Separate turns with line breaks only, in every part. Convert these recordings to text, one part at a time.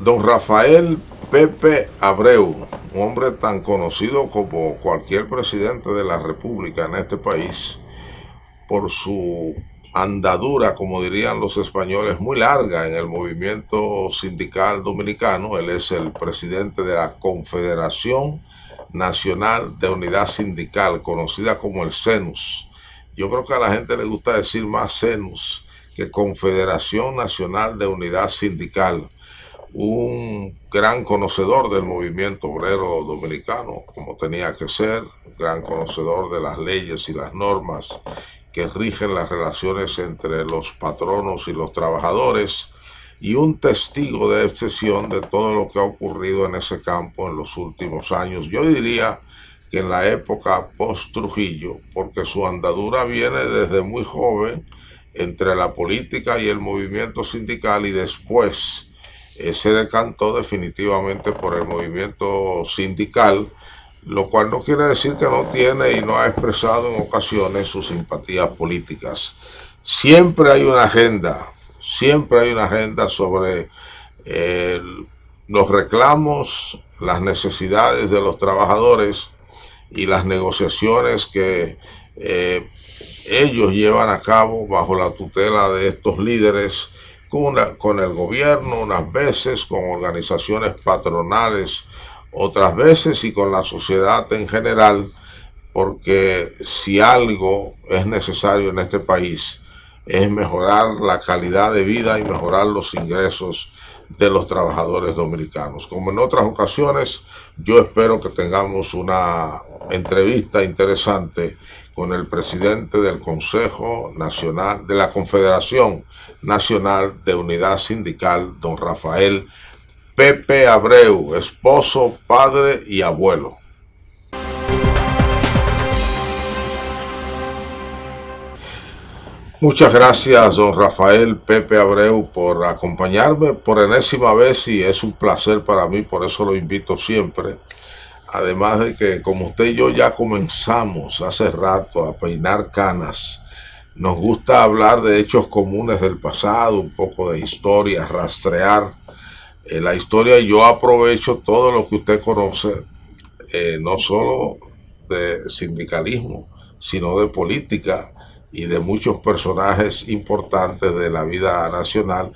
Don Rafael Pepe Abreu, un hombre tan conocido como cualquier presidente de la República en este país, por su andadura, como dirían los españoles, muy larga en el movimiento sindical dominicano. Él es el presidente de la Confederación Nacional de Unidad Sindical, conocida como el CENUS. Yo creo que a la gente le gusta decir más CENUS que Confederación Nacional de Unidad Sindical. Un gran conocedor del movimiento obrero dominicano, como tenía que ser, un gran conocedor de las leyes y las normas que rigen las relaciones entre los patronos y los trabajadores, y un testigo de excepción de todo lo que ha ocurrido en ese campo en los últimos años. Yo diría que en la época post-Trujillo, porque su andadura viene desde muy joven entre la política y el movimiento sindical, y después se decantó definitivamente por el movimiento sindical, lo cual no quiere decir que no tiene y no ha expresado en ocasiones sus simpatías políticas. Siempre hay una agenda sobre eh, los reclamos, las necesidades de los trabajadores y las negociaciones que ellos llevan a cabo bajo la tutela de estos líderes con el gobierno, unas veces con organizaciones patronales, otras veces y con la sociedad en general, porque si algo es necesario en este país es mejorar la calidad de vida y mejorar los ingresos de los trabajadores dominicanos. Como en otras ocasiones, yo espero que tengamos una entrevista interesante con el presidente del Consejo Nacional, de la Confederación Nacional de Unidad Sindical, don Rafael Pepe Abreu, esposo, padre y abuelo. Muchas gracias, don Rafael Pepe Abreu, por acompañarme por enésima vez, y es un placer para mí, por eso lo invito siempre. Además de que, como usted y yo ya comenzamos hace rato a peinar canas, nos gusta hablar de hechos comunes del pasado, un poco de historia, rastrear la historia, y yo aprovecho todo lo que usted conoce, no solo de sindicalismo, sino de política y de muchos personajes importantes de la vida nacional,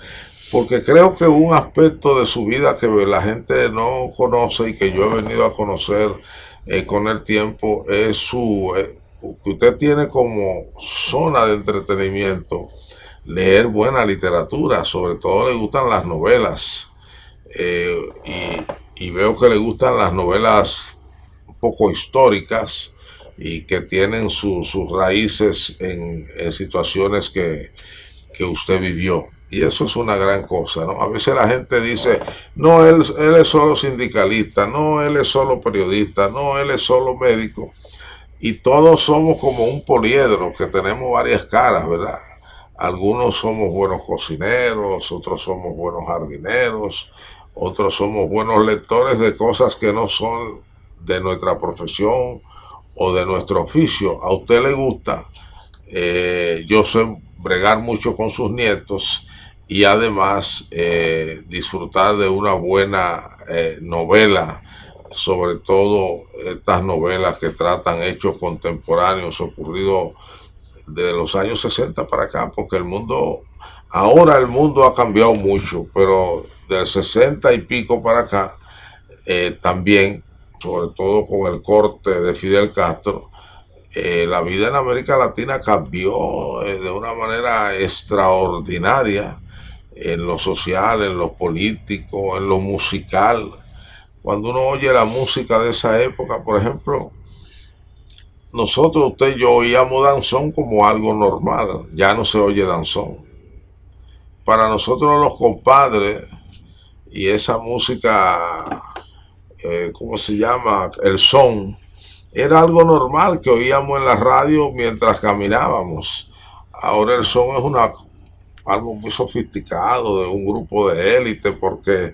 porque creo que un aspecto de su vida que la gente no conoce y que yo he venido a conocer con el tiempo es que usted tiene como zona de entretenimiento leer buena literatura. Sobre todo le gustan las novelas, y veo que le gustan las novelas un poco históricas y que tienen sus raíces en situaciones que usted vivió. Y eso es una gran cosa, ¿no? A veces la gente dice, no, él es solo sindicalista, no, él es solo periodista, no, él es solo médico. Y todos somos como un poliedro que tenemos varias caras, ¿verdad? Algunos somos buenos cocineros, otros somos buenos jardineros, otros somos buenos lectores de cosas que no son de nuestra profesión o de nuestro oficio. A usted le gusta, yo sé bregar mucho con sus nietos, y además disfrutar de una buena novela, sobre todo estas novelas que tratan hechos contemporáneos ocurridos de los años 60 para acá, porque ahora el mundo ha cambiado mucho, pero del 60 y pico para acá, también, sobre todo con el corte de Fidel Castro, la vida en América Latina cambió de una manera extraordinaria, en lo social, en lo político, en lo musical. Cuando uno oye la música de esa época, por ejemplo, nosotros, usted y yo, oíamos danzón como algo normal, ya no se oye danzón. Para nosotros los compadres y esa música, ¿cómo se llama? El son, era algo normal que oíamos en la radio mientras caminábamos. Ahora el son es algo muy sofisticado de un grupo de élite, porque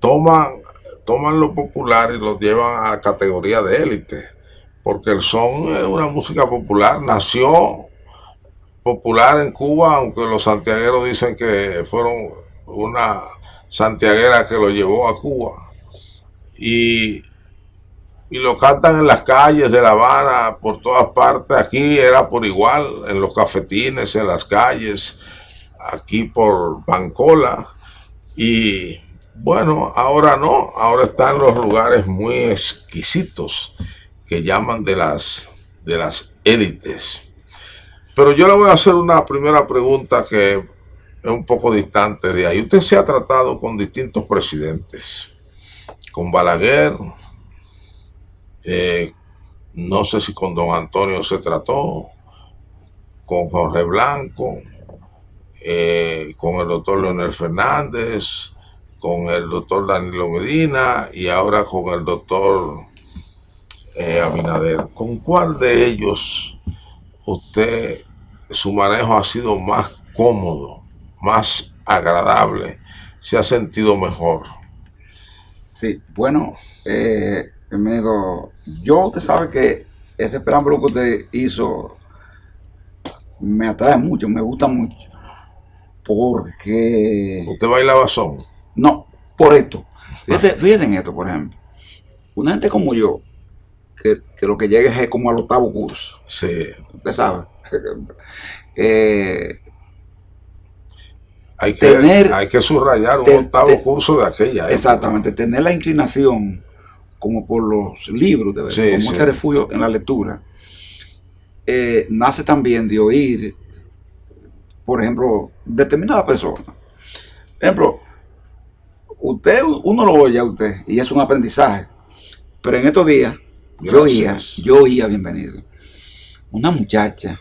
toman, toman lo popular y lo llevan a categoría de élite, porque el son es una música popular, nació popular en Cuba, aunque los santiagueros dicen que fueron una santiaguera que lo llevó a Cuba. Y lo cantan en las calles de La Habana, por todas partes. Aquí era por igual, en los cafetines, en las calles, aquí por Bancola. Y bueno, ahora no, ahora están en los lugares muy exquisitos que llaman de las élites. Pero yo le voy a hacer una primera pregunta que es un poco distante de ahí. Usted se ha tratado con distintos presidentes, con Balaguer, no sé si con don Antonio se trató, con Jorge Blanco, con el doctor Leonel Fernández, con el doctor Danilo Medina y ahora con el doctor Abinader. ¿Con cuál de ellos usted, su manejo ha sido más cómodo, más agradable, se ha sentido mejor?
Sí, bueno, bienvenido. Usted sabe que ese preámbulo que usted hizo me atrae mucho, me gusta mucho, porque...
¿Usted bailaba son?
No, por esto. Fíjese en esto, por ejemplo. Una gente como yo, que lo que llega es como al 8º curso.
Sí.
Usted sabe.
Hay que subrayar un 8º curso de aquella época.
Exactamente, tener la inclinación como por los libros, de ver,
sí,
como ese refugio en la lectura, nace también de oír, por ejemplo, determinada persona. Por ejemplo, uno lo oye a usted y es un aprendizaje, pero en estos días yo oía, bienvenido, una muchacha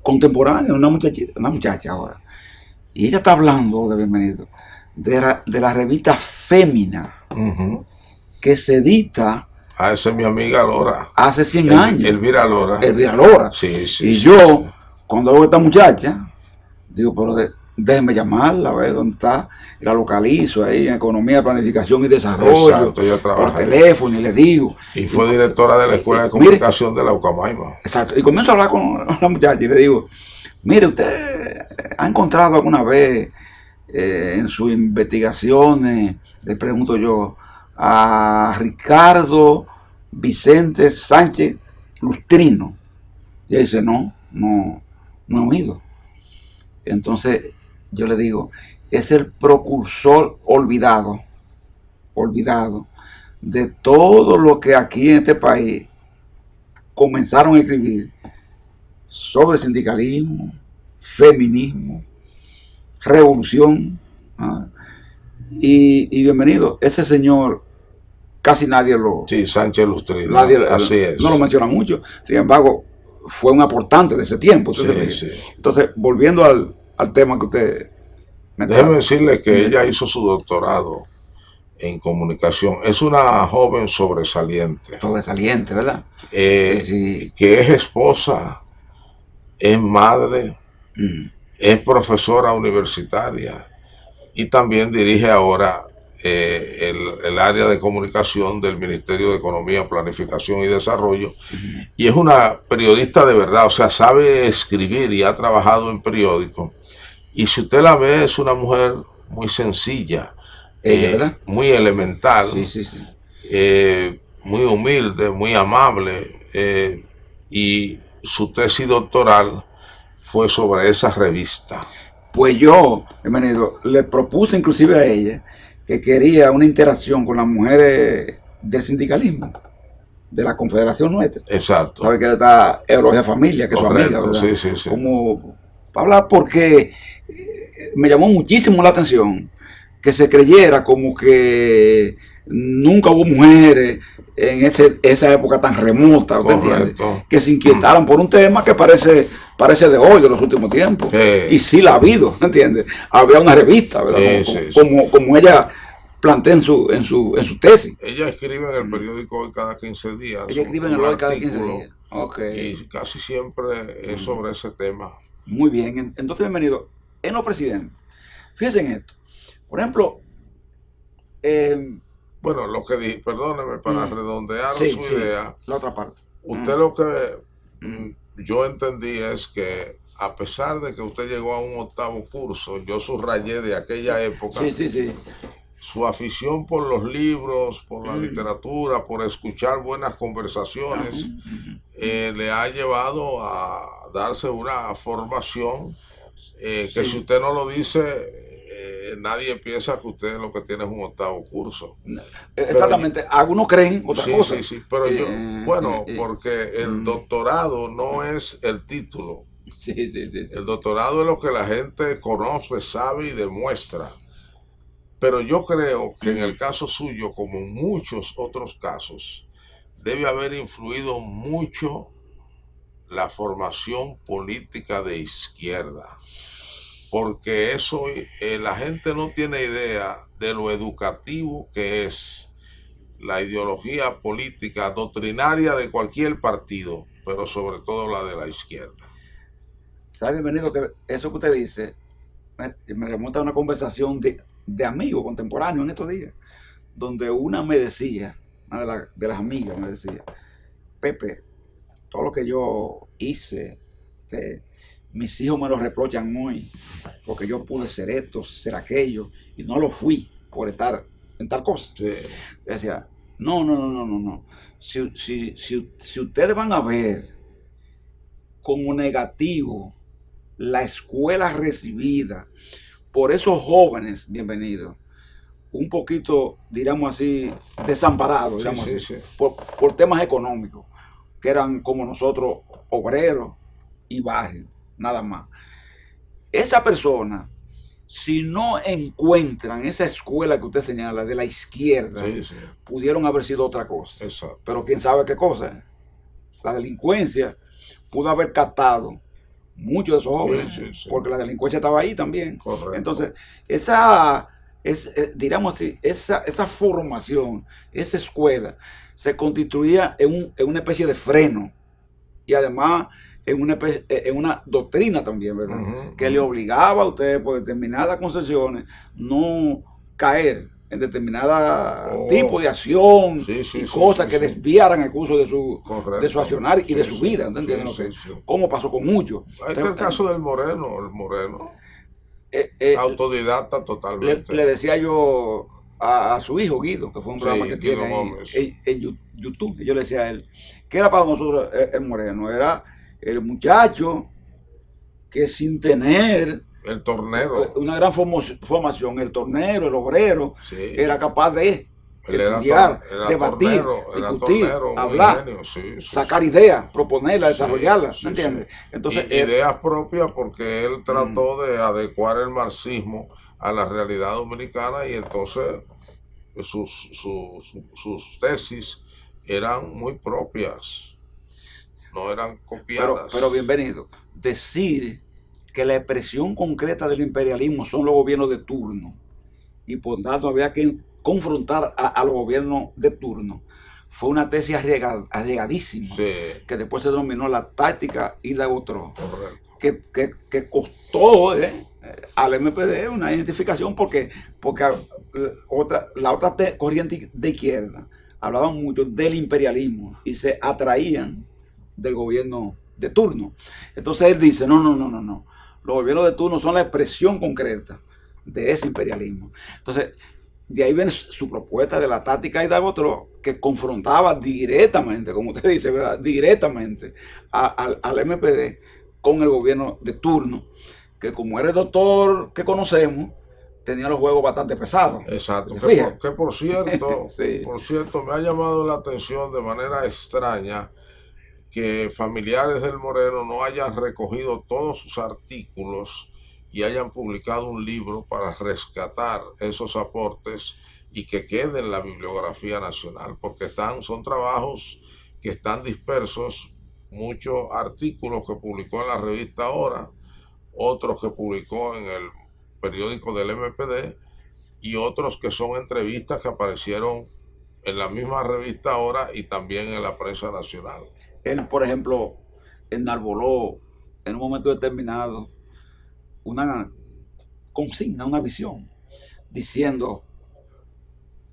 contemporánea, una muchacha ahora, y ella está hablando, de bienvenido, de la revista Fémina, que se edita.
Ah, esa es mi amiga Lora.
Hace 100 años.
Elvira Lora.
Elvira Lora.
Sí, sí.
Y
sí,
yo,
sí,
cuando veo a esta muchacha, digo, pero déjeme llamarla, a ver dónde está. Y la localizo ahí en Economía, Planificación y Desarrollo.
Exacto, ella trabaja
por teléfono y le digo.
Y fue directora de la Escuela de Comunicación de la Ucamaima.
Exacto. Y comienzo a hablar con la muchacha y le digo, mire, ¿usted ha encontrado alguna vez en sus investigaciones, le pregunto yo, a Ricardo Vicente Sánchez Lustrino? Y ella dice, no he oído. Entonces yo le digo, es el precursor olvidado de todo lo que aquí en este país comenzaron a escribir sobre sindicalismo, feminismo, revolución. Y bienvenido, ese señor casi nadie lo...
Sí, Sánchez Lustrino.
Así es. No lo menciona mucho, sin embargo, fue un aportante de ese tiempo.
Sí.
Entonces, volviendo al tema que usted...
Déjeme decirle que ella hizo su doctorado en comunicación. Es una joven sobresaliente.
Sobresaliente, ¿verdad?
Sí. Que es esposa, es madre, es profesora universitaria y también dirige ahora el área de comunicación del Ministerio de Economía, Planificación y Desarrollo. Y es una periodista de verdad, o sea, sabe escribir y ha trabajado en periódicos. Y si usted la ve, es una mujer muy sencilla,
¿verdad?
muy elemental, muy humilde, muy amable. Y su tesis doctoral fue sobre esa revista.
Pues yo, bienvenido, le propuse inclusive a ella que quería una interacción con las mujeres del sindicalismo, de la confederación nuestra.
Exacto.
Sabe que está Elogia Familia, que es su amiga, ¿verdad?
Sí.
Como para hablar, porque me llamó muchísimo la atención que se creyera como que nunca hubo mujeres en esa época tan remota, ¿usted entiende? Que se inquietaran por un tema que parece de hoy, de los últimos tiempos. Y sí la ha habido, ¿entiende? Había una revista, ¿verdad? Como ella plantea en su tesis.
Ella escribe en el periódico Hoy cada 15 días.
Ella escribe en el Hoy cada 15 días.
Y casi siempre es sobre ese tema.
Muy bien. Entonces, bienvenido. En los presidentes, fíjense en esto. Por ejemplo,
bueno, lo que dije, perdóneme, para redondear su idea.
La otra parte.
Usted lo que yo entendí es que a pesar de que usted llegó a un octavo curso, yo subrayé de aquella época
Sí.
su afición por los libros, por la
Mm.
literatura, por escuchar buenas conversaciones, le ha llevado a darse una formación que si
Sí.
usted no lo dice, nadie piensa que usted lo que tiene es un octavo curso. Pero
Exactamente. Algunos creen otra
sí,
cosa.
sí, sí, pero yo, bueno, porque el
Mm.
doctorado no es el título.
Sí.
El doctorado es lo que la gente conoce, sabe y demuestra. Pero yo creo que en el caso suyo, como en muchos otros casos, debe haber influido mucho la formación política de izquierda. Porque eso, la gente no tiene idea de lo educativo que es la ideología política doctrinaria de cualquier partido, pero sobre todo la de la izquierda.
Sabe, bienvenido, que eso que usted dice me remonta a una conversación de amigos contemporáneos en estos días, donde una me decía, una de las amigas me decía, Pepe, todo lo que yo hice, mis hijos me lo reprochan hoy, porque yo pude ser esto, ser aquello, y no lo fui por estar en tal cosa.
Sí.
Decía, no. Si ustedes van a ver como negativo la escuela recibida por esos jóvenes, bienvenidos, un poquito, diríamos así, desamparados, digamos
Sí,
así,
sí.
por temas económicos, que eran como nosotros, obreros y bajos, nada más. Esa persona, si no encuentran esa escuela que usted señala de la izquierda,
Sí.
pudieron haber sido otra cosa.
Exacto.
Pero quién sabe qué cosa. La delincuencia pudo haber captado muchos de esos jóvenes,
Sí.
porque la delincuencia estaba ahí también.
Correcto.
Entonces, diríamos así, esa formación, esa escuela, se constituía en una especie de freno, y además en una doctrina también, ¿verdad? Que le obligaba a usted por determinadas concesiones no caer en determinada tipo de acción y cosas que desviaran el curso de su accionar y de su vida. ¿Usted entiende? Como pasó con muchos.
Ahí está el caso del Moreno. El Moreno, autodidacta totalmente.
Le decía yo a su hijo Guido, que fue un programa que tiene ahí en YouTube, y yo le decía a él, ¿qué era para nosotros el Moreno? Era el muchacho que sin tener
el tornero,
una gran formación, el tornero, el obrero, era capaz de
estudiar,
debatir, discutir, hablar, sacar
sí.
ideas, proponerlas, desarrollarlas, ¿me entiendes?
Entonces, ideas propias, porque él trató de adecuar el marxismo a la realidad dominicana, y entonces sus tesis eran muy propias, no eran copiadas.
Pero bienvenido, decir que la expresión concreta del imperialismo son los gobiernos de turno, y por tanto había que confrontar a los gobiernos de turno, fue una tesis arriesgadísima, que después se denominó la táctica y la Gautró, que costó al MPD una identificación, porque la otra corriente de izquierda hablaban mucho del imperialismo y se atraían del gobierno de turno. Entonces él dice, no, los gobiernos de turno son la expresión concreta de ese imperialismo. Entonces, de ahí viene su propuesta de la táctica y de otro, que confrontaba directamente, como usted dice, ¿verdad? Directamente al MPD con el gobierno de turno, que como era el doctor que conocemos, tenía los juegos bastante pesados.
Exacto. Que por cierto, sí. Por cierto, me ha llamado la atención de manera extraña que familiares del Moreno no hayan recogido todos sus artículos y hayan publicado un libro para rescatar esos aportes y que quede en la bibliografía nacional, porque son trabajos que están dispersos, muchos artículos que publicó en la revista Hora, otros que publicó en el periódico del MPD, y otros que son entrevistas que aparecieron en la misma revista Hora y también en la prensa nacional.
Él, por ejemplo, enarboló en un momento determinado una consigna, una visión, diciendo,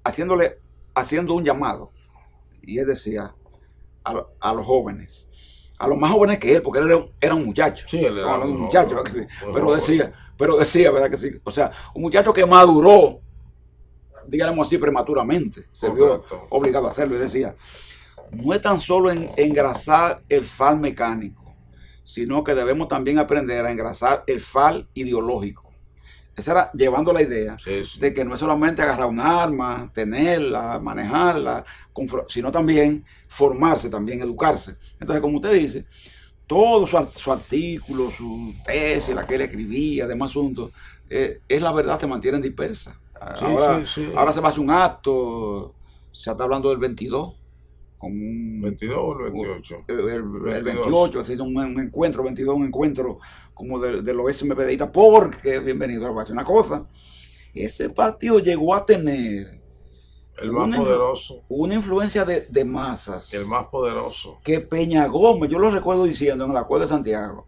haciendo un llamado, y él decía a los jóvenes, a los más jóvenes que él, porque él era un muchacho.
Sí, él era
un
muy
muchacho,
joven,
¿verdad que sí?
muy
Pero
joven.
decía, ¿verdad que sí? O sea, un muchacho que maduró, digamos así, prematuramente, se vio
Correcto.
obligado a hacerlo y decía, no es tan solo en engrasar el fal mecánico, sino que debemos también aprender a engrasar el fal ideológico. Esa era llevando la idea
Sí, sí.
de que no es solamente agarrar un arma, tenerla, manejarla, sino también formarse, también educarse. Entonces, como usted dice, todo su artículo, su tesis, la que él escribía, demás asuntos, es la verdad, se mantienen dispersas.
Sí, sí, sí.
Ahora se va a hacer un acto, se está hablando del 22, con un,
22 o el 28.
el
22.
28, es decir, un encuentro, 22, un encuentro como de los SMPDistas, porque, bienvenido, voy a decir una cosa, ese partido llegó a tener
El más poderoso.
una influencia de masas.
El más poderoso.
Que Peña Gómez, yo lo recuerdo diciendo en el Acuerdo de Santiago,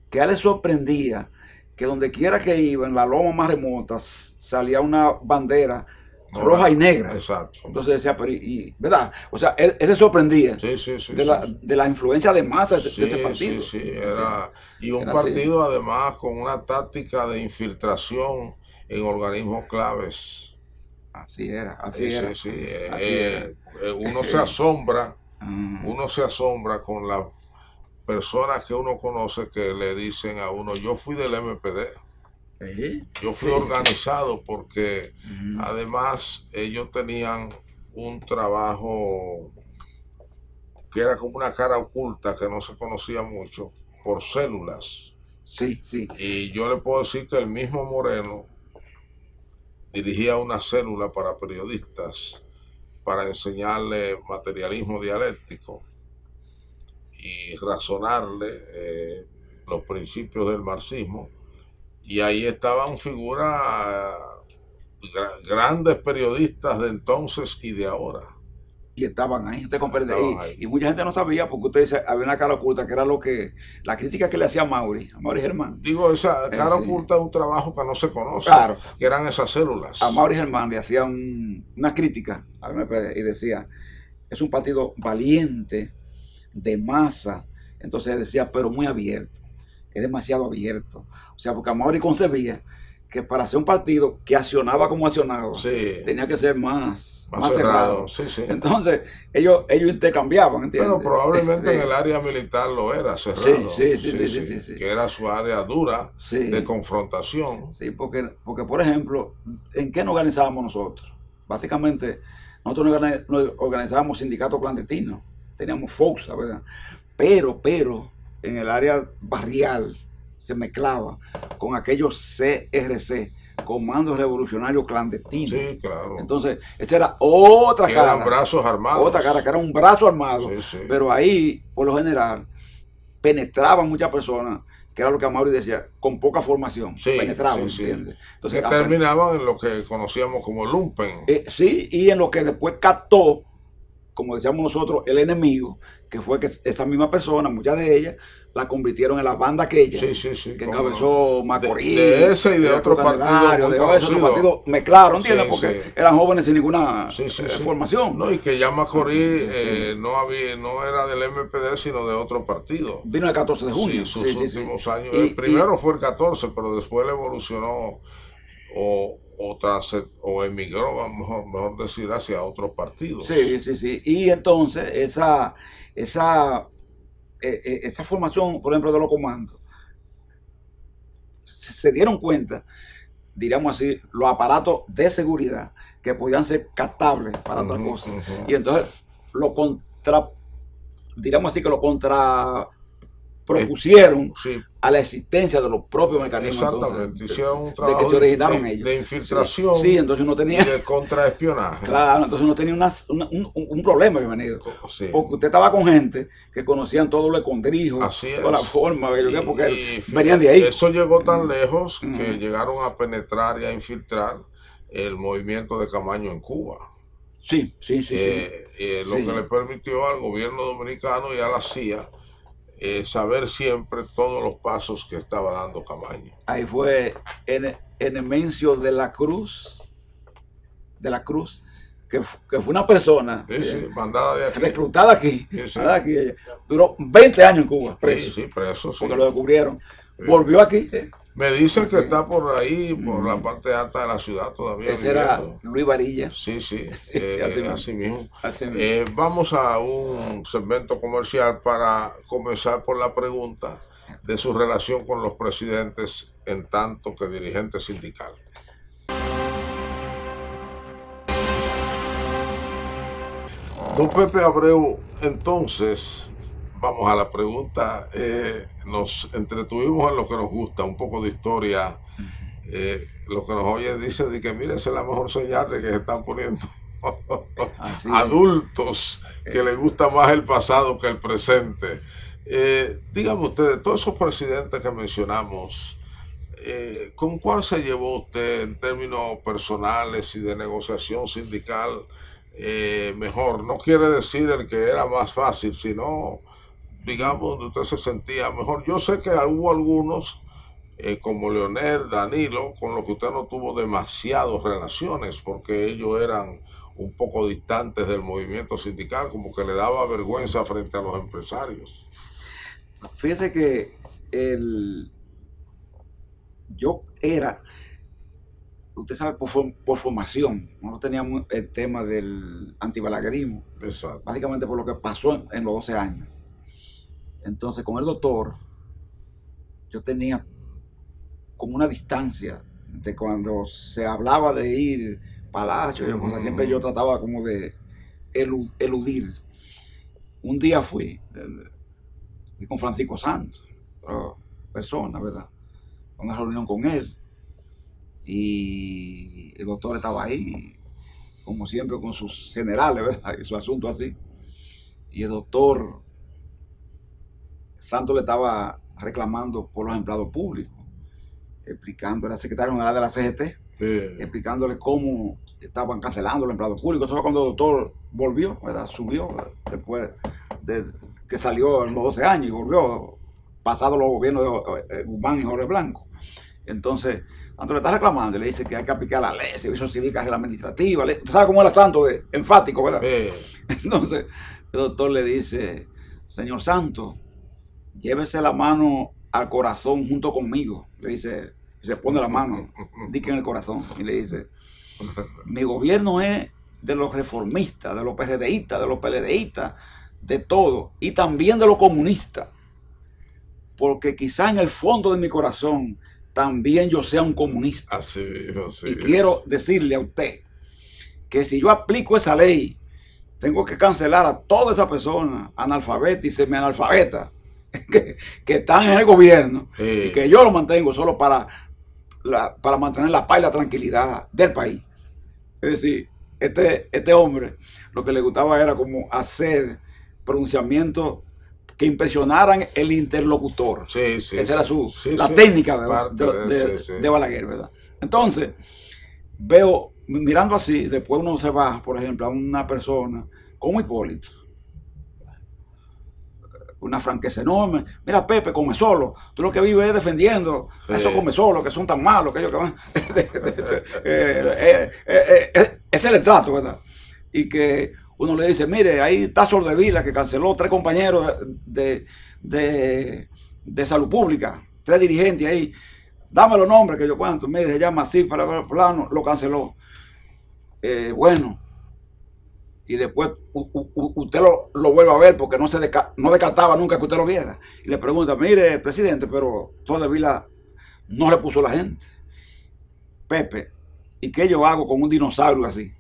que a él le sorprendía que donde quiera que iba, en la loma más remota, salía una bandera roja y negra.
Exacto.
Entonces decía, pero ¿verdad? O sea, él se sorprendía
sí, sí, sí,
de la influencia de masas de ese partido.
Sí, sí, y un
era
partido
así.
además con una táctica de infiltración en organismos claves.
Así era, así era.
Sí,
Así era.
uno se asombra, con las personas que uno conoce que le dicen a uno, yo fui del MPD. Yo fui organizado porque además ellos tenían un trabajo que era como una cara oculta que no se conocía mucho por células.
Sí, sí.
Y yo le puedo decir que el mismo Moreno dirigía una célula para periodistas para enseñarle materialismo dialéctico y razonarle los principios del marxismo. Y ahí estaban figuras, grandes periodistas de entonces y de ahora.
Y estaban ahí, usted comprende.
Ahí.
Y mucha gente no sabía porque usted dice, había una cara oculta que era la crítica que le hacía a Mauri Germán.
Digo, esa cara oculta es un trabajo que no se conoce,
claro,
que eran esas células.
A Mauri Germán le hacía una crítica al MPD y decía, es un partido valiente, de masa. Entonces decía, pero muy abierto, es demasiado abierto. O sea, porque Mauri concebía que para ser un partido que accionaba como accionaba, tenía que ser más cerrado.
Sí.
Entonces, ellos intercambiaban, ¿entiendes?
Pero probablemente en el área militar lo era, cerrado.
Sí.
Que era su área dura de confrontación.
Sí, porque, por ejemplo, ¿en qué nos organizábamos nosotros? Básicamente, nosotros nos organizábamos sindicatos clandestinos, teníamos FOXA, ¿verdad? Pero, en el área barrial se mezclaba con aquellos CRC, Comandos Revolucionarios Clandestinos.
Sí, claro.
Entonces, esa era otra
que
cara.
Eran brazos armados.
Otra cara, que era un brazo armado.
Sí.
Pero ahí, por lo general, penetraban muchas personas, que era lo que Amaury decía, con poca formación. Penetraban, ¿entiendes?
Entonces, que terminaban en lo que conocíamos como lumpen.
Sí, y en lo que después captó, como decíamos nosotros, el enemigo, que fue que esa misma persona, muchas de ellas, la convirtieron en la banda aquella que encabezó Macorís.
De ese y de otro partido.
De otro partido mezclaron, ¿entiendes? Porque eran jóvenes sin ninguna formación.
No, y que ya Macorís no era del MPD, sino de otro partido.
Vino el 14 de junio.
Sus últimos años. El primero fue el 14, pero después le evolucionó o emigró, mejor decir, hacia otros partidos.
Sí. Y entonces esa formación, por ejemplo, de los comandos, se dieron cuenta, diríamos así, los aparatos de seguridad que podían ser captables para otras cosas. Y entonces diríamos así que lo propusieron a la existencia de los propios mecanismos.
Exactamente,
entonces,
hicieron un trabajo
de que se originaron ellos.
De infiltración
entonces no tenía,
y de contraespionaje.
Claro, entonces no tenía un problema, bienvenido. Porque usted estaba con gente que conocían todo lo escondrijo, toda la forma, porque venían de ahí.
Eso llegó tan lejos que llegaron a penetrar y a infiltrar el movimiento de Camaño en Cuba.
Sí.
Lo que le permitió al gobierno dominicano y a la CIA saber siempre todos los pasos que estaba dando Camaño.
Ahí fue Enemencio de la Cruz, que fue una persona
sí, mandada de aquí,
reclutada aquí,
sí.
ella duró 20 años en Cuba, preso,
sí, preso, sí.
porque lo descubrieron. Volvió aquí.
Me dicen que está por ahí, por la parte alta de la ciudad todavía.
Ese era Luis Varilla.
Sí, así mismo.
Así mismo.
Vamos a un segmento comercial para comenzar por la pregunta de su relación con los presidentes en tanto que dirigente sindical. Don Pepe Abreu, entonces, vamos a la pregunta. Nos entretuvimos en lo que nos gusta, un poco de historia. Lo que nos oye dice de que mire, esa es la mejor señal de que se están poniendo adultos que les gusta más el pasado que el presente. Dígame usted, de todos esos presidentes que mencionamos, ¿con cuál se llevó usted en términos personales y de negociación sindical mejor? No quiere decir el que era más fácil, sino, digamos, donde usted se sentía mejor. Yo sé que hubo algunos, como Leonel, Danilo, con los que usted no tuvo demasiadas relaciones, porque ellos eran un poco distantes del movimiento sindical, como que le daba vergüenza frente a los empresarios.
Fíjese que yo era, usted sabe, por formación, no teníamos el tema del antibalaguerismo.
Exacto.
Básicamente por lo que pasó en los 12 años. Entonces, con el doctor, yo tenía como una distancia de cuando se hablaba de ir Palacio, siempre yo trataba como de eludir. Un día fui con Francisco Santos, persona, ¿verdad? A una reunión con él. Y el doctor estaba ahí, como siempre, con sus generales, ¿verdad? Y su asunto así. Y el doctor Santos le estaba reclamando por los empleados públicos, explicando, era secretario general de la CGT, explicándole cómo estaban cancelando los empleados públicos. Eso fue cuando el doctor volvió, ¿verdad? Subió después de que salió en los 12 años y volvió, pasado los gobiernos de Guzmán y Jorge Blanco. Entonces, Santos le está reclamando y le dice que hay que aplicar la ley, servicio cívica, regla administrativa. ¿Usted sabe cómo era Santos de enfático, verdad? Entonces, el doctor le dice, señor Santos, llévese la mano al corazón junto conmigo. Le dice, se pone la mano, dique en el corazón, y le dice, mi gobierno es de los reformistas, de los PRDistas, de los PLDistas, de todo, y también de los comunistas, porque quizá en el fondo de mi corazón también yo sea un comunista.
Así
y quiero decirle a usted que si yo aplico esa ley, tengo que cancelar a toda esa persona analfabeta y semianalfabeta que están en el gobierno, y que yo lo mantengo solo para mantener la paz y la tranquilidad del país. Es decir, este hombre lo que le gustaba era como hacer pronunciamientos que impresionaran el interlocutor. Esa era la técnica de Balaguer, ¿verdad? Entonces, veo, mirando así, después uno se va, por ejemplo, a una persona como Hipólito, una franqueza enorme. Mira, Pepe, come solo. Tú lo que vives es defendiendo a esos come solo, que son tan malos, que ellos que van. Ese era el trato, ¿verdad? Y que uno le dice, mire, ahí está Soldevila, que canceló 3 compañeros de salud pública, 3 dirigentes ahí. Dame los nombres que yo cuento. Mire, se llama así, para plano, lo canceló. Bueno. Y después usted lo vuelve a ver porque no descartaba nunca que usted lo viera. Y le pregunta, mire, presidente, pero Soldevila no le puso la gente. Pepe, ¿y qué yo hago con un dinosaurio así?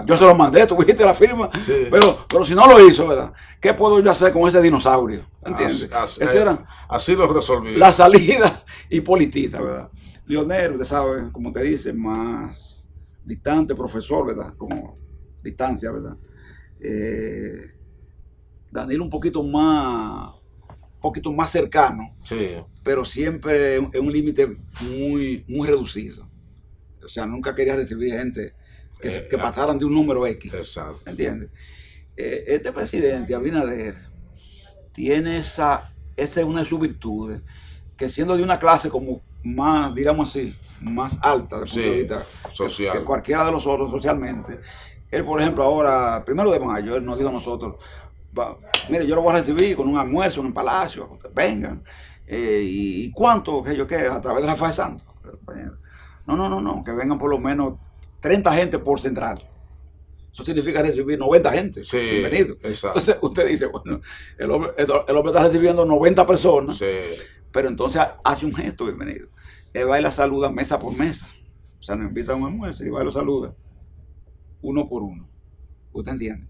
Yo se lo mandé, tú viste la firma, sí. pero si no lo hizo, ¿verdad? ¿Qué puedo yo hacer con ese dinosaurio? ¿Entiendes?
Así lo resolví.
La salida hipolitita, ¿verdad? Leonel, usted sabe, como te dice, más distante, profesor, ¿verdad? Como distancia, ¿verdad? Danilo un poquito más cercano, sí, pero siempre en un límite muy, muy reducido. O sea, nunca quería recibir gente que pasaran de un número X.
Exacto.
¿Entiendes? Este presidente, Abinader, tiene esa es una de sus virtudes, que siendo de una clase como más, digamos así, más alta, de punto de vista,
social,
que cualquiera de los otros socialmente, Él, por ejemplo, ahora, 1 de mayo, él nos dijo a nosotros, mire, yo lo voy a recibir con un almuerzo en el palacio, vengan. ¿Y cuánto? Que yo qué, a través de la FAE Santo. No, que vengan por lo menos 30 gente por central. Eso significa recibir 90 gente.
Sí,
bienvenido.
Exacto.
Entonces usted dice, bueno, el hombre está recibiendo 90 personas,
Sí.
pero entonces hace un gesto, bienvenido. Él va y la saluda mesa por mesa. O sea, nos invita a un almuerzo y va y lo saluda uno por uno. ¿Usted entiende?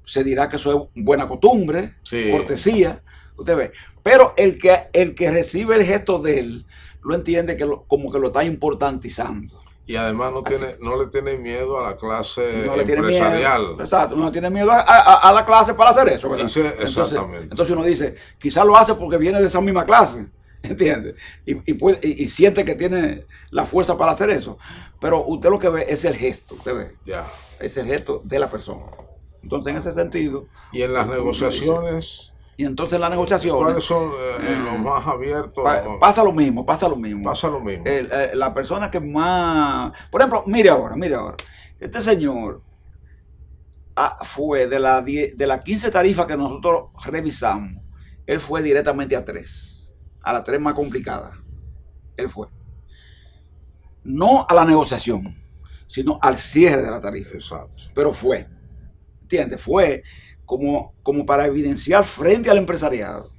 Se dirá que eso es buena costumbre,
Sí.
cortesía, usted ve. Pero el que recibe el gesto de él, lo entiende como que lo está importantizando.
Y además no le tiene miedo a la clase
No le tiene
empresarial.
miedo, exacto, no tiene miedo a la clase para hacer eso, ¿verdad?
Exactamente.
Entonces uno dice, quizás lo hace porque viene de esa misma clase, ¿entiende? Y siente que tiene la fuerza para hacer eso. Pero usted lo que ve es el gesto, usted ve.
Ya.
Es el gesto de la persona. Entonces, en ese sentido.
Y en las negociaciones.
Y entonces en las negociaciones.
¿Cuáles son los más abiertos?
Pasa lo mismo.
Pasa lo mismo.
La persona que más. Por ejemplo, mire ahora. Este señor fue de las 15 tarifas que nosotros revisamos, él fue directamente a 3. A las 3 más complicadas. Él fue. No a la negociación, sino al cierre de la tarifa.
Exacto.
Pero fue. ¿Entiendes? Fue como para evidenciar frente al empresariado,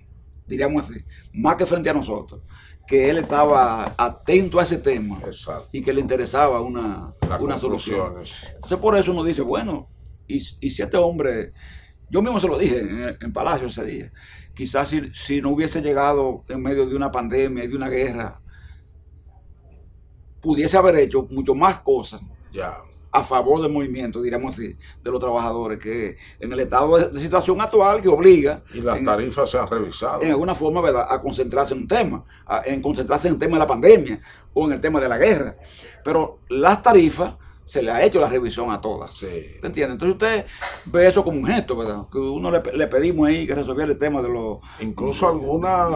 diríamos así, más que frente a nosotros, que él estaba atento a ese tema.
Exacto.
Y que le interesaba una solución. Entonces por eso uno dice, bueno, y si este hombre, yo mismo se lo dije en Palacio ese día, quizás si no hubiese llegado en medio de una pandemia y de una guerra, pudiese haber hecho mucho más cosas.
Ya.
A favor del movimiento, diríamos así, de los trabajadores, que en el estado de situación actual que obliga.
Y las tarifas se han revisado.
En alguna forma, ¿verdad?, a concentrarse en un tema, concentrarse en el tema de la pandemia o en el tema de la guerra. Pero las tarifas se le ha hecho la revisión a todas.
Sí.
¿Te entiende? Entonces usted ve eso como un gesto, ¿verdad? Que uno le pedimos ahí que resolviera el tema de los.
Incluso algunas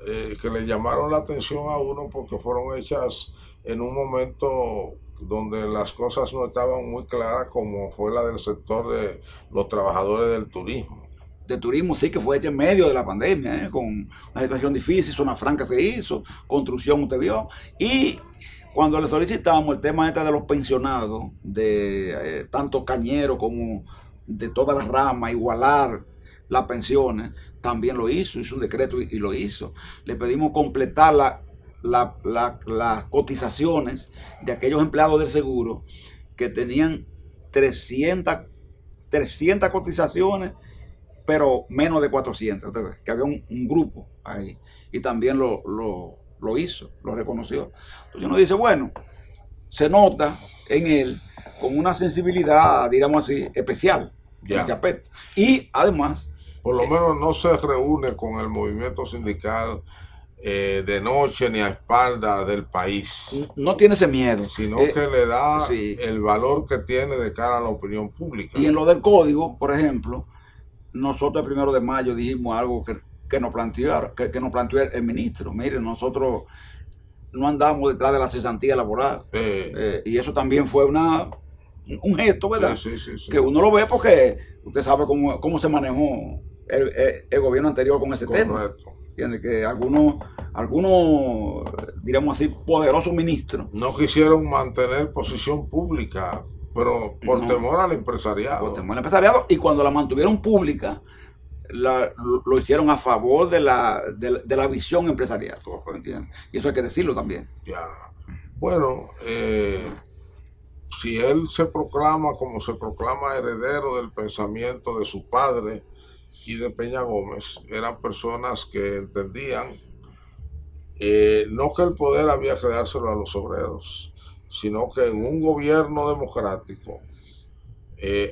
que le llamaron la atención a uno porque fueron hechas en un momento donde las cosas no estaban muy claras, como fue la del sector de los trabajadores del turismo.
De turismo, sí, que fue hecha en medio de la pandemia, con una situación difícil, zona franca se hizo, construcción usted vio, y cuando le solicitamos el tema de los pensionados, de tanto cañeros como de todas las ramas, igualar las pensiones, también lo hizo un decreto y lo hizo. Le pedimos completar las cotizaciones de aquellos empleados del seguro que tenían 300 cotizaciones, pero menos de 400, usted ve, que había un grupo ahí, y también lo hizo, lo reconoció. Entonces uno dice, bueno, se nota en él con una sensibilidad, digamos así, especial en ese aspecto. Y además,
por lo menos no se reúne con el movimiento sindical de noche ni a espaldas del país.
No tiene ese miedo.
Sino que le da el valor que tiene de cara a la opinión pública.
Y en lo del código, por ejemplo, nosotros el 1 de mayo dijimos algo que nos planteó el ministro. Mire, nosotros no andamos detrás de la cesantía laboral. Y eso también fue un gesto, ¿verdad?
Sí.
Que uno lo ve porque usted sabe cómo se manejó el gobierno anterior con ese tema. ¿Entiendes? Que algunos, diríamos así, poderosos ministros
no quisieron mantener posición pública, pero por temor al empresariado.
Por temor al empresariado, y cuando la mantuvieron pública, lo hicieron a favor de la visión empresarial. ¿Entiendes? Y eso hay que decirlo también.
Ya. Bueno, si él se proclama como se proclama heredero del pensamiento de su padre y de Peña Gómez, eran personas que entendían no que el poder había que dárselo a los obreros, sino que en un gobierno democrático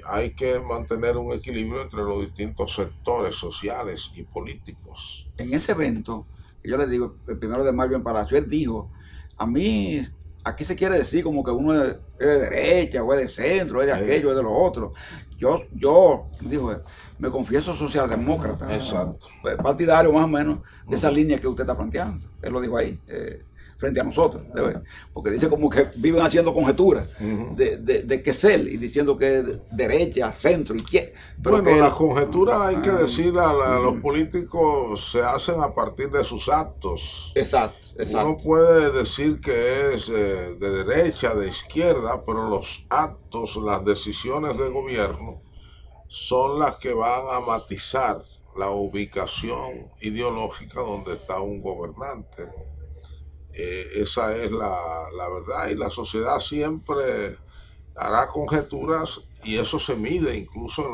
hay que mantener un equilibrio entre los distintos sectores sociales y políticos.
En ese evento, yo le digo, el 1 de mayo en Palacio, él dijo, a mí, aquí se quiere decir como que uno es de derecha, o es de centro, es de aquello, es de lo otro. Yo digo, me confieso socialdemócrata,
Exacto.
partidario más o menos de esa línea que usted está planteando. Él lo dijo ahí, frente a nosotros, porque dice como que viven haciendo conjeturas de qué es él, y diciendo que es derecha, centro, izquierda.
Bueno, que las conjeturas hay que decirle a los políticos se hacen a partir de sus actos.
Exacto.
Uno puede decir que es de derecha, de izquierda, pero los actos, las decisiones de gobierno son las que van a matizar la ubicación ideológica donde está un gobernante. Esa es la verdad, y la sociedad siempre hará conjeturas, y eso se mide incluso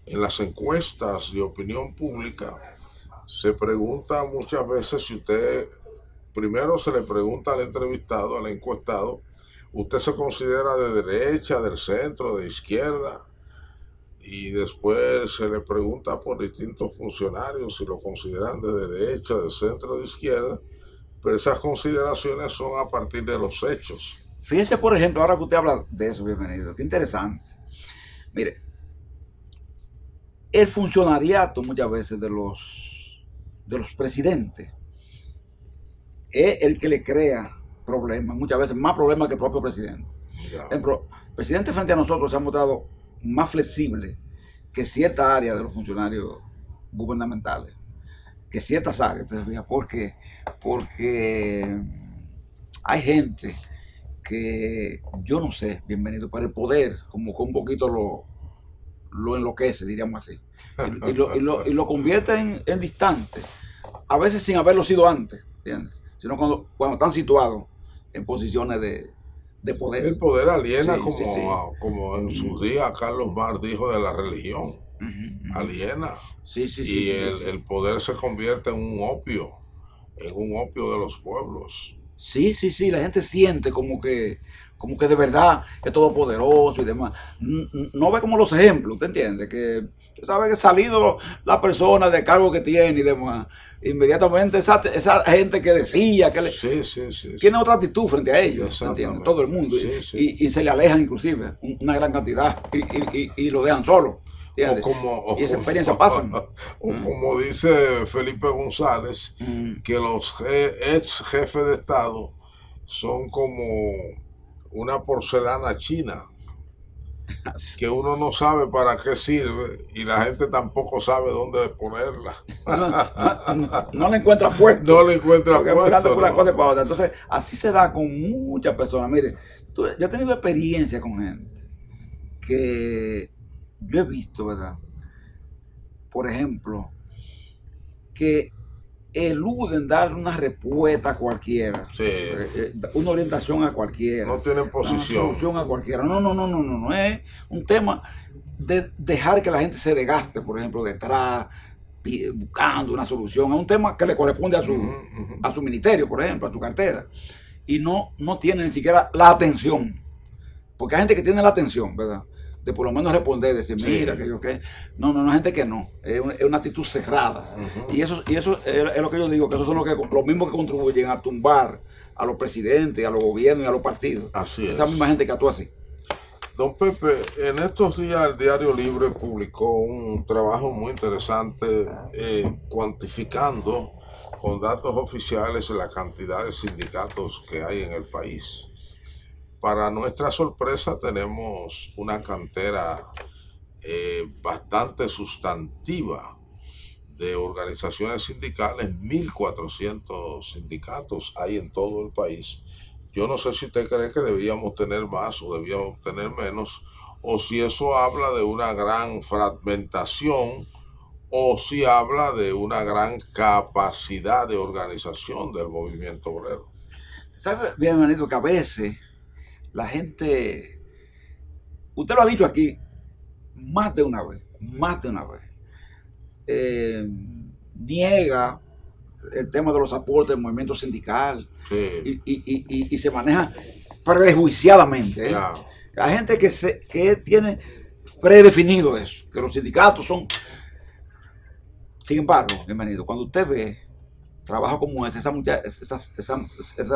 en las encuestas de opinión pública. Se pregunta muchas veces si usted, primero se le pregunta al entrevistado, al encuestado, ¿usted se considera de derecha, del centro, de izquierda? Y después se le pregunta por distintos funcionarios si lo consideran de derecha, de centro, de izquierda, pero esas consideraciones son a partir de los hechos.
Fíjese, por ejemplo, ahora que usted habla de eso, bienvenido, qué interesante. Mire, el funcionariato muchas veces de los presidentes es el que le crea problemas, muchas veces más problemas que el propio presidente. Por ejemplo, el presidente frente a nosotros se ha mostrado más flexible que cierta área de los funcionarios gubernamentales, que ciertas áreas, porque hay gente que yo no sé, bienvenido, para el poder, como que un poquito lo enloquece, diríamos así, y lo convierte en distante, a veces sin haberlo sido antes, ¿entiendes? Sino cuando están situados en posiciones de poder.
El poder aliena, como en sus días Carlos Marx dijo de la religión, aliena. Y el poder se convierte en un opio de los pueblos.
Sí, la gente siente como que de verdad es todopoderoso y demás. No ve como los ejemplos, ¿usted entiende? Que usted sabe que salido la persona de cargo que tiene y demás, inmediatamente esa gente que decía que tiene otra actitud frente a ellos, ¿entiende? Todo el mundo, y se le alejan inclusive una gran cantidad y lo dejan solo. Y esa experiencia pasan.
Como dice Felipe González, que los ex jefes de Estado son como una porcelana china, que uno no sabe para qué sirve y la gente tampoco sabe dónde ponerla.
No le encuentra puesto.
No le encuentra puesto.
Una cosa para otra. Entonces, así se da con muchas personas. Mire, yo he tenido experiencia con gente que yo he visto, ¿verdad? Por ejemplo, que eluden dar una respuesta a cualquiera, una orientación a cualquiera,
no tienen posición,
una solución a cualquiera. No es un tema de dejar que la gente se desgaste, por ejemplo, detrás, buscando una solución a un tema que le corresponde a su ministerio, por ejemplo, a su cartera, y no tiene ni siquiera la atención, porque hay gente que tiene la atención, ¿verdad?, de por lo menos responder, decir, mira, que yo qué. No, hay gente que no. Es una actitud cerrada. Y eso es lo que yo digo, que esos son los mismos que contribuyen a tumbar a los presidentes, a los gobiernos y a los partidos.
Así es.
Esa misma gente que actúa así.
Don Pepe, en estos días el Diario Libre publicó un trabajo muy interesante cuantificando con datos oficiales la cantidad de sindicatos que hay en el país. Para nuestra sorpresa tenemos una cantera bastante sustantiva de organizaciones sindicales, 1.400 sindicatos hay en todo el país. Yo no sé si usted cree que debíamos tener más o debíamos tener menos, o si eso habla de una gran fragmentación, o si habla de una gran capacidad de organización del movimiento obrero.
¿Sabe, bienvenido, que a veces la gente, usted lo ha dicho aquí más de una vez, niega el tema de los aportes del movimiento sindical y se maneja prejuiciadamente. Hay gente que tiene predefinido eso, que los sindicatos son. Sin embargo, bienvenido, cuando usted ve trabajo como esa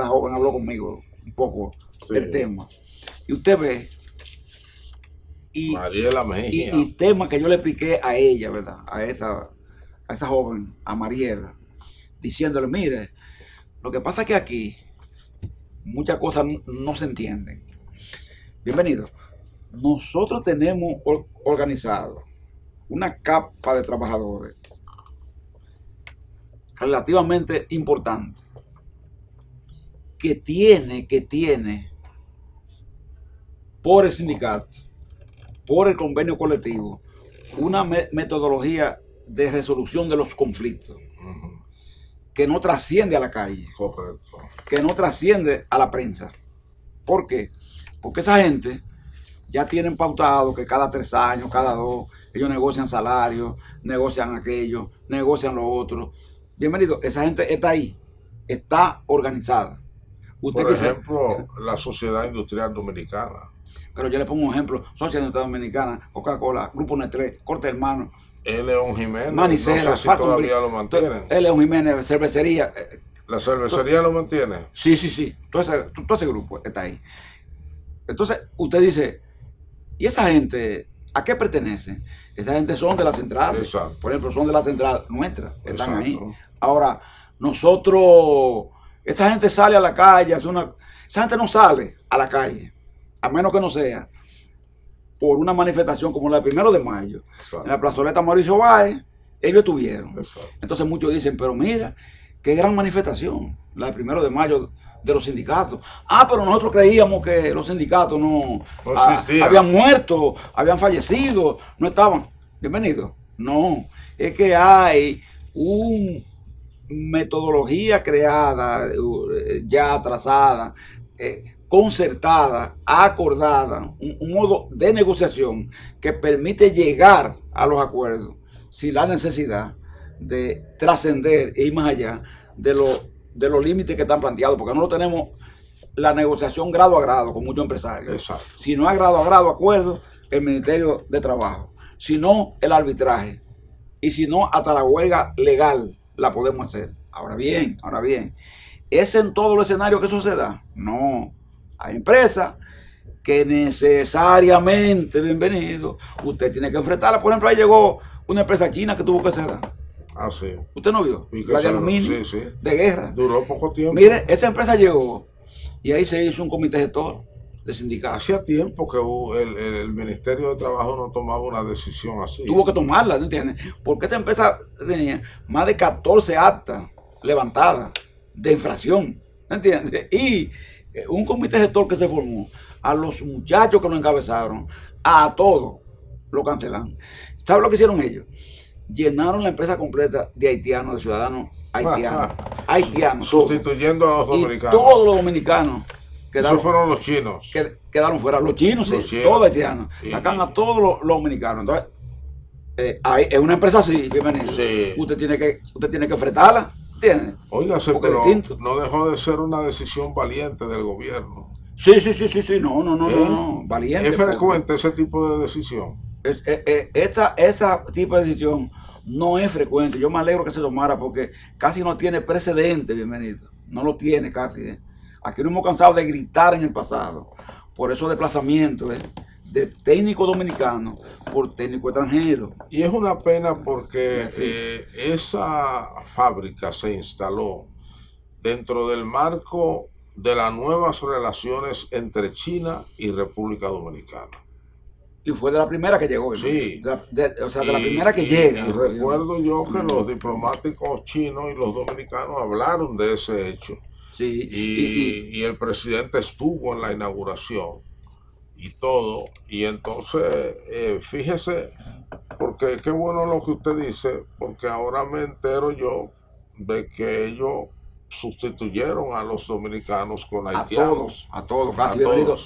joven habló conmigo un poco del tema. Y usted ve,
Mariela Mejía.
y temas que yo le expliqué a ella, ¿verdad? A esa joven, a Mariela, diciéndole, mire, lo que pasa es que aquí muchas cosas no se entienden. Bienvenido. Nosotros tenemos organizado una capa de trabajadores relativamente importante que tiene por el sindicato, por el convenio colectivo, una metodología de resolución de los conflictos que no trasciende a la calle,
Correcto.
que no trasciende a la prensa. ¿Por qué? Porque esa gente ya tienen pautado que cada 3 años, cada 2, ellos negocian salarios, negocian aquello, negocian lo otro. Bienvenido, esa gente está ahí, está organizada.
Por ejemplo, la Sociedad Industrial Dominicana.
Pero yo le pongo un ejemplo: Sociedad Industrial Dominicana, Coca-Cola, Grupo Nestlé, Corte Hermano,
León Jiménez,
Manicera,
no sé si todavía lo mantienen.
León Jiménez, cervecería.
¿La cervecería lo mantiene?
Sí. Todo ese grupo está ahí. Entonces, usted dice, ¿y esa gente a qué pertenece? Esa gente son de la central.
Exacto.
Por ejemplo, son de la central nuestra. Están
Exacto.
ahí. Ahora, nosotros, esa gente sale a la calle, esa gente no sale a la calle, a menos que no sea por una manifestación como la del 1 de mayo.
Exacto.
En la plazoleta Mauricio Báez, ellos estuvieron.
Exacto.
Entonces muchos dicen, pero mira, qué gran manifestación, la del 1 de mayo de los sindicatos. Pero nosotros creíamos que los sindicatos no
existían.
Habían muerto, habían fallecido, no estaban. Bienvenido. No, es que hay una metodología creada, ya trazada, concertada, acordada, un modo de negociación que permite llegar a los acuerdos sin la necesidad de trascender e ir más allá de los límites que están planteados, porque no tenemos la negociación grado a grado con muchos empresarios.
Exacto.
Si no es grado a grado acuerdo, el Ministerio de Trabajo, si no el arbitraje, y si no hasta la huelga legal la podemos hacer. Ahora bien, ¿es en todo el escenario que eso se da? No. Hay empresas que necesariamente, bienvenido, usted tiene que enfrentarla. Por ejemplo, ahí llegó una empresa china que tuvo que cerrar.
Sí.
¿Usted no vio? La de aluminio,
sí.
de guerra.
Duró poco tiempo.
Mire, esa empresa llegó y ahí se hizo un comité gestor de sindicatos.
Hacía tiempo que el Ministerio de Trabajo no tomaba una decisión así.
Tuvo que tomarla, ¿no entiendes? Porque esa empresa tenía más de 14 actas levantadas de infracción, ¿no entiendes? Y un comité gestor que se formó, a los muchachos que lo encabezaron, a todos lo cancelaron. ¿Sabe lo que hicieron ellos? Llenaron la empresa completa de haitianos, de ciudadanos haitianos.
Sustituyendo a los dominicanos.
Y todos los dominicanos quedaron.
Esos fueron los chinos.
Quedaron fuera. Los chinos, sí, todos haitianos. Sacan a todos los dominicanos. Entonces, es una empresa así, bienvenido.
Sí.
Usted tiene que fretarla, ¿entiendes?
Óigase, pero
distinto.
no dejó de ser una decisión valiente del gobierno.
Sí, no, valiente.
¿Es frecuente ese tipo de decisión?
Esa tipo de decisión no es frecuente. Yo me alegro que se tomara porque casi no tiene precedente, bienvenido. No lo tiene casi. Aquí nos hemos cansado de gritar en el pasado por esos desplazamientos de técnicos dominicanos por técnicos extranjeros.
Y es una pena porque esa fábrica se instaló dentro del marco de las nuevas relaciones entre China y República Dominicana.
Y fue de la primera que llegó.
Sí.
De la primera que llega.
Y recuerdo yo que los diplomáticos chinos y los dominicanos hablaron de ese hecho.
Sí.
Y el presidente estuvo en la inauguración y todo. Y entonces, fíjese, porque qué bueno lo que usted dice, porque ahora me entero yo de que ellos sustituyeron a los dominicanos con haitianos.
A todos, casi.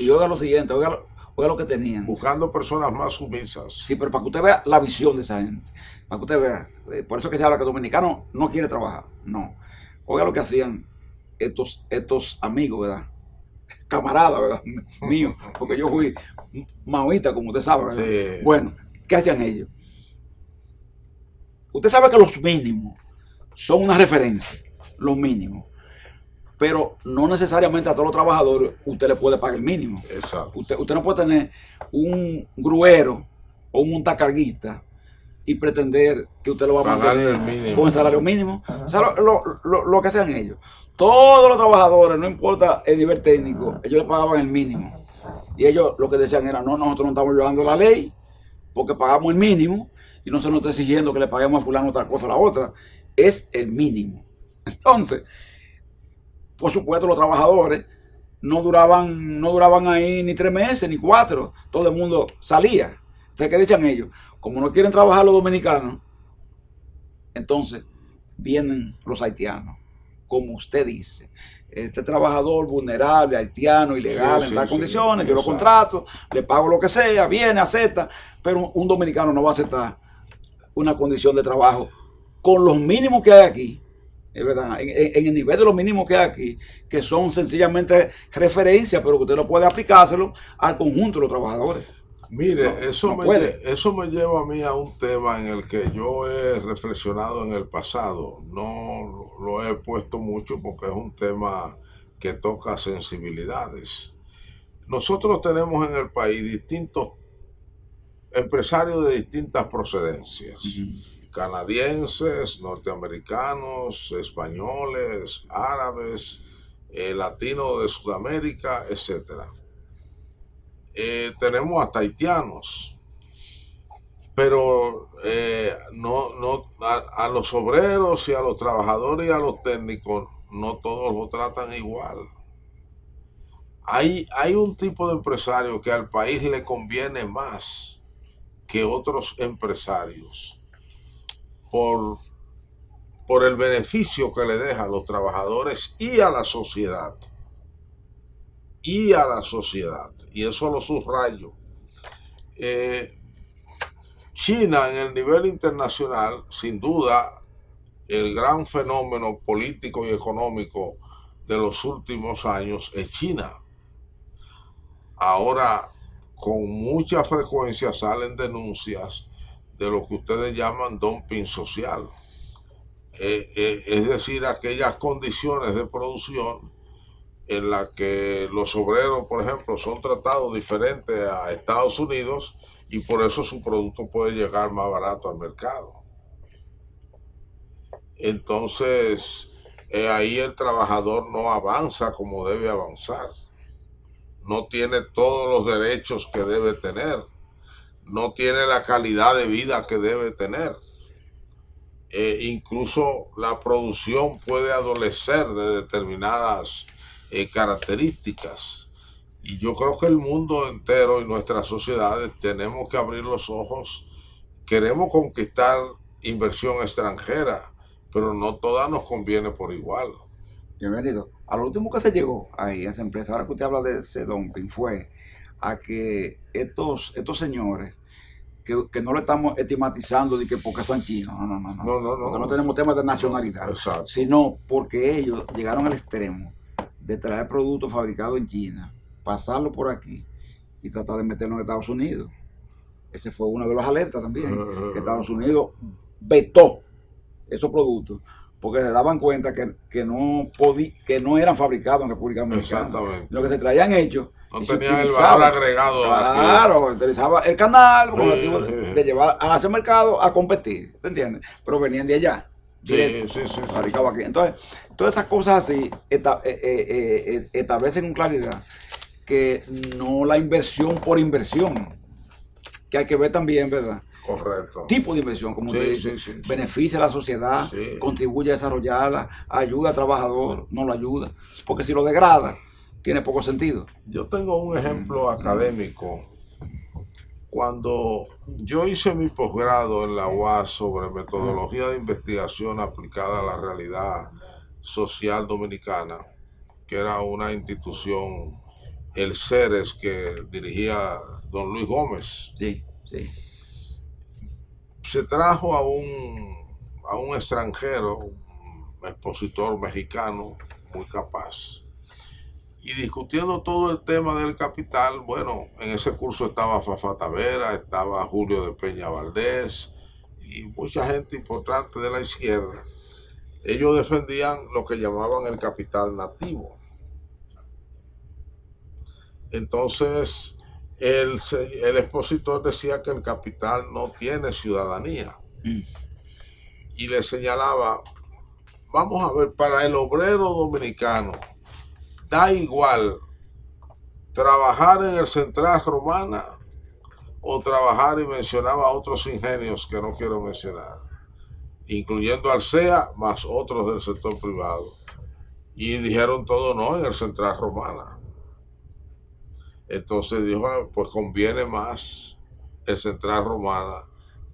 Y oiga lo siguiente, oiga lo que tenían.
Buscando personas más sumisas.
Sí, pero para que usted vea la visión de esa gente. Para que usted vea. Por eso que se habla que el dominicano no quiere trabajar. No. Oiga lo que hacían estos amigos, ¿verdad? Camaradas, ¿verdad? Míos. Porque yo fui maoísta, como usted sabe, ¿verdad?
Sí.
Bueno, ¿qué hacían ellos? Usted sabe que los mínimos son una referencia. Los mínimos. pero no necesariamente a todos los trabajadores usted le puede pagar el mínimo.
Exacto.
Usted no puede tener un gruero o un montacarguista y pretender que usted lo va a mantener con el salario mínimo. O sea, lo que hacían ellos. Todos los trabajadores, no importa el nivel técnico, ellos le pagaban el mínimo. Y ellos lo que decían era, no, nosotros no estamos violando la ley porque pagamos el mínimo y no se nos está exigiendo que le paguemos a fulano otra cosa a la otra. Es el mínimo. Entonces, por supuesto, los trabajadores no duraban ahí ni 3 meses, ni 4. Todo el mundo salía. Entonces, ¿qué decían ellos? Como no quieren trabajar los dominicanos, entonces vienen los haitianos. Como usted dice, este trabajador vulnerable, haitiano, ilegal, en tal condiciones, yo lo contrato, le pago lo que sea, viene, acepta, pero un dominicano no va a aceptar una condición de trabajo con los mínimos que hay aquí, es verdad, en el nivel de los mínimos que hay aquí, que son sencillamente referencias, pero que usted no puede aplicárselo al conjunto de los trabajadores.
Mire, eso me lleva a mí a un tema en el que yo he reflexionado en el pasado. No lo he puesto mucho porque es un tema que toca sensibilidades. Nosotros tenemos en el país distintos empresarios de distintas procedencias. Canadienses, norteamericanos, españoles, árabes, latinos de Sudamérica, etcétera. Tenemos hasta haitianos, pero a los obreros y a los trabajadores y a los técnicos no todos lo tratan igual. Hay un tipo de empresario que al país le conviene más que otros empresarios por el beneficio que le deja a los trabajadores y a la sociedad. Y eso lo subrayo. China en el nivel internacional, sin duda, el gran fenómeno político y económico de los últimos años es China. Ahora, con mucha frecuencia salen denuncias de lo que ustedes llaman dumping social. Es decir, aquellas condiciones de producción en la que los obreros, por ejemplo, son tratados diferente a Estados Unidos y por eso su producto puede llegar más barato al mercado. Entonces, ahí el trabajador no avanza como debe avanzar. No tiene todos los derechos que debe tener. No tiene la calidad de vida que debe tener. Incluso la producción puede adolecer de determinadas características. Y yo creo que el mundo entero y nuestras sociedades tenemos que abrir los ojos. Queremos conquistar inversión extranjera, pero no toda nos conviene por igual.
Bienvenido. A lo último que se llegó ahí, a esa empresa, ahora que usted habla de ese dumping, fue a que estos señores, que no lo estamos estigmatizando de que porque son chinos, no, porque no tenemos temas de nacionalidad, sino porque ellos llegaron al extremo de traer productos fabricados en China, pasarlo por aquí y tratar de meterlo en Estados Unidos. Ese fue uno de los alertas también, que Estados Unidos vetó esos productos porque se daban cuenta que no eran fabricados en República Dominicana.
Exactamente.
Lo que se traían hechos.
No tenían el valor agregado.
Claro, utilizaba el canal con el objetivo de llevar a ese mercado a competir, ¿te entiendes? Pero venían de allá. Directo, fabricado aquí. Entonces, todas esas cosas así establecen con claridad que no la inversión por inversión, que hay que ver también, ¿verdad?
Correcto.
Tipo de inversión, como usted dice, beneficia a la sociedad, contribuye a desarrollarla, ayuda al trabajador, no lo ayuda, porque si lo degrada, tiene poco sentido.
Yo tengo un ejemplo académico. Cuando yo hice mi posgrado en la UAS sobre metodología de investigación aplicada a la realidad social dominicana, que era una institución, el CERES, que dirigía don Luis Gómez. Se trajo a un extranjero, un expositor mexicano muy capaz, y discutiendo todo el tema del capital. Bueno, en ese curso estaba Fafá Tavera, estaba Julio de Peña Valdés y mucha gente importante de la izquierda. ellos defendían lo que llamaban el capital nativo. Entonces, el expositor decía que el capital no tiene ciudadanía. Y le señalaba, vamos a ver, para el obrero dominicano, da igual trabajar en el Central Romana o trabajar, y mencionaba otros ingenios que no quiero mencionar, incluyendo Alsea, más otros del sector privado. Y dijeron todo no en el Central Romana. Entonces dijo, pues conviene más el Central Romana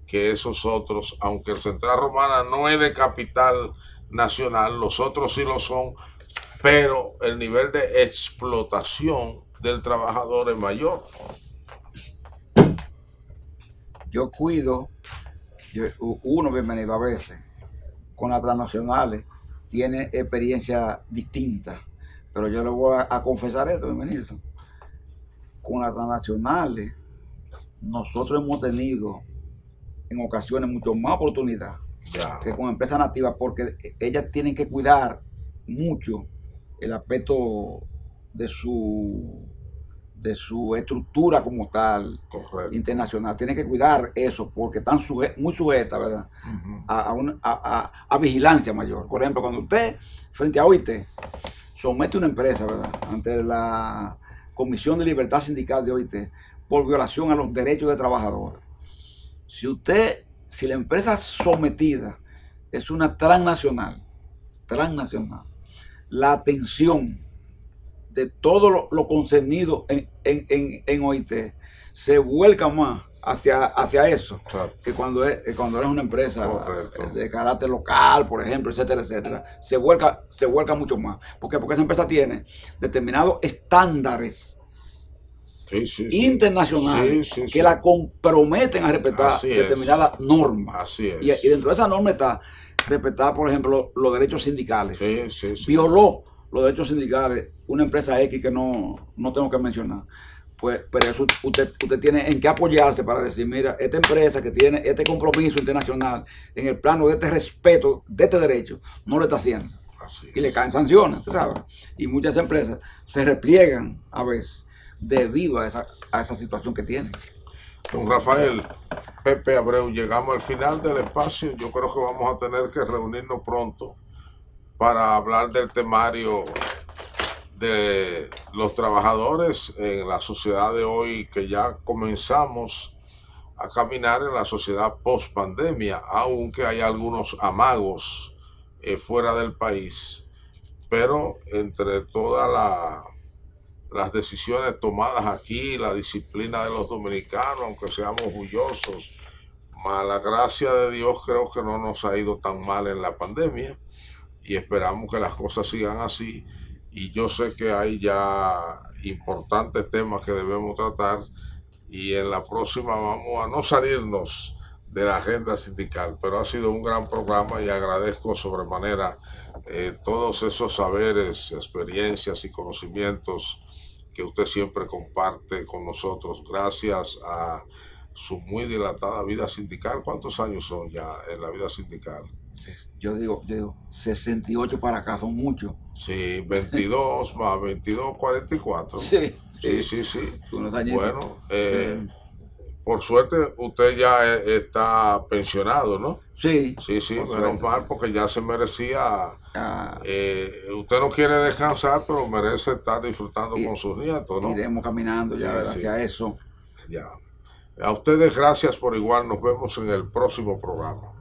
que esos otros, aunque el Central Romana no es de capital nacional, los otros sí lo son, pero el nivel de explotación del trabajador es mayor.
Yo cuido, uno bienvenido a veces, con las transnacionales, tiene experiencia distinta, pero yo le voy a confesar esto, bienvenido. Con las transnacionales, nosotros hemos tenido en ocasiones mucho más oportunidad que con empresas nativas, porque ellas tienen que cuidar mucho el aspecto de su estructura como tal.
Correcto.
Internacional. Tienen que cuidar eso porque están muy sujetas, ¿verdad? A vigilancia mayor. Por ejemplo, cuando usted, frente a OIT, somete una empresa, ¿verdad?, ante la Comisión de Libertad Sindical de OIT por violación a los derechos de trabajadores. Si la empresa sometida es una transnacional, la atención de todo lo concernido en OIT se vuelca más hacia eso,
claro,
que cuando eres una empresa,
correcto,
de carácter local, por ejemplo, etcétera, etcétera, se vuelca mucho más. ¿Por qué? Porque esa empresa tiene determinados estándares internacionales que la comprometen a respetar determinadas normas.
Así es.
Y dentro de esa norma está respetar, por ejemplo, los derechos sindicales.
Sí.
Violó los derechos sindicales una empresa X que no tengo que mencionar. Pues, pero eso usted tiene en qué apoyarse para decir, mira, esta empresa que tiene este compromiso internacional en el plano de este respeto, de este derecho, no lo está haciendo. Y le caen sanciones, ¿tú sabes? Y muchas empresas se repliegan a veces debido a esa situación que tienen.
Don Rafael, Pepe Abreu, llegamos al final del espacio. Yo creo que vamos a tener que reunirnos pronto para hablar del temario de los trabajadores en la sociedad de hoy, que ya comenzamos a caminar en la sociedad post pandemia, aunque hay algunos amagos fuera del país, pero entre todas las decisiones tomadas aquí, la disciplina de los dominicanos, aunque seamos orgullosos, más la gracia de Dios, creo que no nos ha ido tan mal en la pandemia y esperamos que las cosas sigan así. Y yo sé que hay ya importantes temas que debemos tratar y en la próxima vamos a no salirnos de la agenda sindical, pero ha sido un gran programa y agradezco sobremanera todos esos saberes, experiencias y conocimientos que usted siempre comparte con nosotros, gracias a su muy dilatada vida sindical. ¿Cuántos años son ya en la vida sindical?
Yo digo, 68 para acá, son muchos.
Sí, 22 más 22, 44.
Sí.
Bueno, por suerte usted ya está pensionado, ¿no?
Sí,
menos mal, porque ya se merecía. Usted no quiere descansar, pero merece estar disfrutando con sus nietos, ¿no?
Iremos caminando ya hacia eso.
Ya. A ustedes gracias por igual. Nos vemos en el próximo programa.